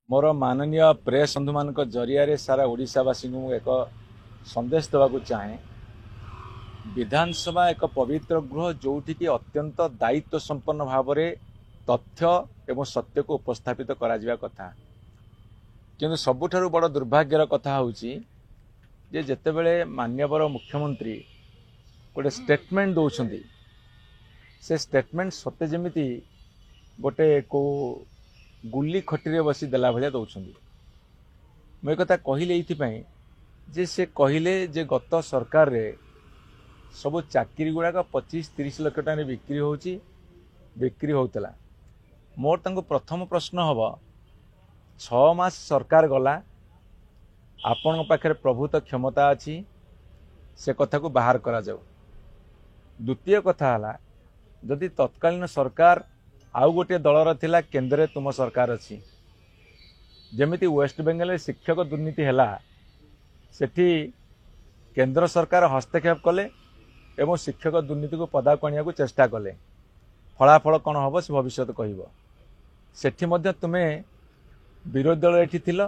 मोर माननीय प्रेस बंधु मान जरिया सारा ओडावासी को एक संदेश देवाक चाहे। विधानसभा एक पवित्र गृह जोठी की अत्यंत दायित्व संपन्न भाव में तथ्य एवं सत्य को उपस्थापित करा कथा। किंतु सबुठारु बड़ दुर्भाग्यर कथा होची जे जेतेबेले मान्यवर मुख्यमंत्री गोटे स्टेटमेंट दौरान से स्टेटमेंट सत्य जमीती गोटे को गुली खटी बसी देला भाया दौरान। मुझे कथा कहले जे से कहले जे गत सरकार रे सब चाकरी गुड़ाक 25-30 लाख टका बिक्री होता। मोर तांको प्रथम प्रश्न हम 6 मास सरकार गला आपण पाखे प्रभुत क्षमता अच्छी से कथा को बाहर करा जाऊ। द्वितीय कथा है जदि तत्कालीन सरकार आउ गोटे दलर थिला केंद्र तुम सरकार अच्छी जमीती वेस्ट बेंगल शिक्षक दुर्नीति है सेठी केंद्र सरकार हस्तक्षेप कले एवं शिक्षक दुर्नीति को पदाक आने को चेष्टा कले। फलाफल कौन हम से भविष्य कहब। सेठी मध्य तुम्हें विरोधी दल एठी थिल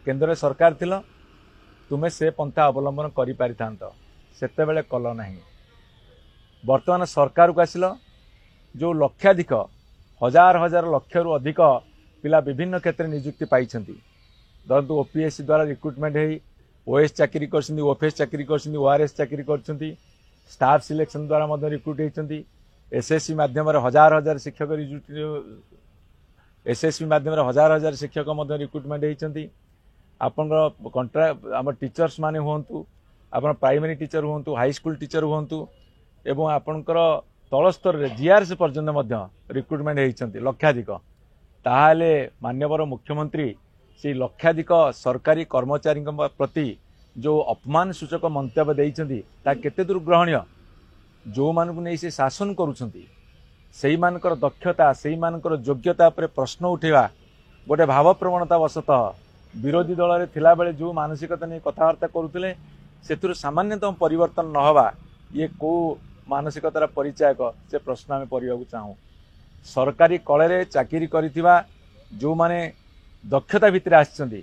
केंद्र सरकार थिल तुम्हें से पंथा अवलंबन करि पारिथांत सेते बेले कल नहीं। वर्तमान सरकार को आसिल जो लक्षाधिक हजार हजार लक्ष रु अधिक पिला विभिन्न क्षेत्र नियुक्ति पाई धरतु ओपीएससी द्वारा रिक्रुटमेंट है ओएस चाकरी कर ओफएस चाकरी कर ओआरएस चाकरी कर स्टाफ सिलेक्शन द्वारा रिक्रुट होती एसएससी माध्यम हजार हजार शिक्षक एसएससी माध्यम हजार हजार शिक्षक रिक्रुटमेंट होती। आपण कंट्राक्ट आम टीचर्स माने हूँ आप प्राइमरी टीचर हूँ हाई स्कूल टीचर हूँ एवं आपणकर तल स्तर में जीआरएस पर्यंत रिक्रुटमेंट होती लक्षाधिक। ताहले मान्यवर मुख्यमंत्री से लक्षाधिक सरकारी कर्मचारी प्रति जो अपमान सूचक मंतव्य देइछंती ता केते दूर ग्रहणीय। जो मानक नहीं से शासन करुछंती सेई मानकर दक्षता सेई मानकर योग्यता पर प्रश्न उठेवा गोटे भाव प्रवणता वशतः विरोधी दल रे थिला बेले जो मानसिकता नहीं कथबार्ता करुथिले सेथुर सामान्यतम परिवर्तन न हवा ये को मानसिकतार परिचायक से प्रश्न आम पढ़ा चाहूँ। सरकारी कले चाकरी करिथिबा जो माने दक्षता भितर आछंती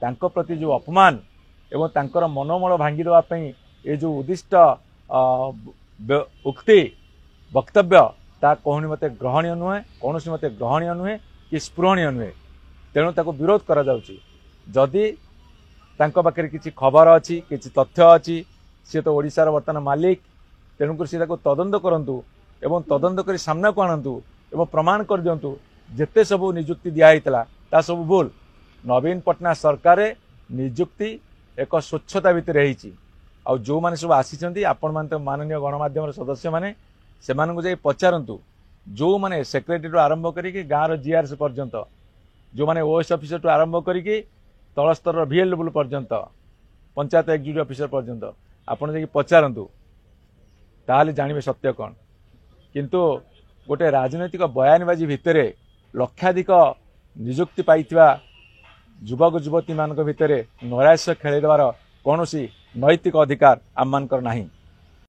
तांको प्रति जो अपमान एवं तांकर मनोबल भांगी देवा पई ए जो उद्दिष्ट उक्ति वक्तव्य ता कहूनी मते ग्रहणीय नुहे कौन मते ग्रहणीय नुहे कि स्पृहणीय नुहे। तेणु ताको विरोध करा जाउची। जदि तांको पाखरे किछि खबर अछि किछि तथ्य अछि से तो ओडिशार वर्तमान मालिक तेणुकर से तदंत करंतु एवं तदंत कर सामना को आणंतु एवं प्रमाण कर दियंतु जेते सब नियुक्ति दिया हितला ता सब भूल। नवीन पटनायक सरकार नियुक्ति एक स्वच्छता भितर रही आउ जो माने सब आसी आपण मान तो माननीय गणमाध्यम सदस्य माने से जाई पचारंतु जो माने सेक्रेटरी आरंभ करिके गाँव जीआरएस पर्यंत जो माने ओएस ऑफिसर टू आरंभ करिके तल स्तर VL लेवल पर्यंत पंचायत एक्जिक्यूटिव ऑफिसर पर्यंत आपण जाई पचारंतु ताले जानिबे सत्य कौन। किंतु गोटे राजनैतिक बयानबाजी भितर लक्षाधिक नियुक्ति पाइथिबा युवक युवती मान भितर नैराश्य खेल देवार कौन नैतिक अधिकार आम मानकर नहीं।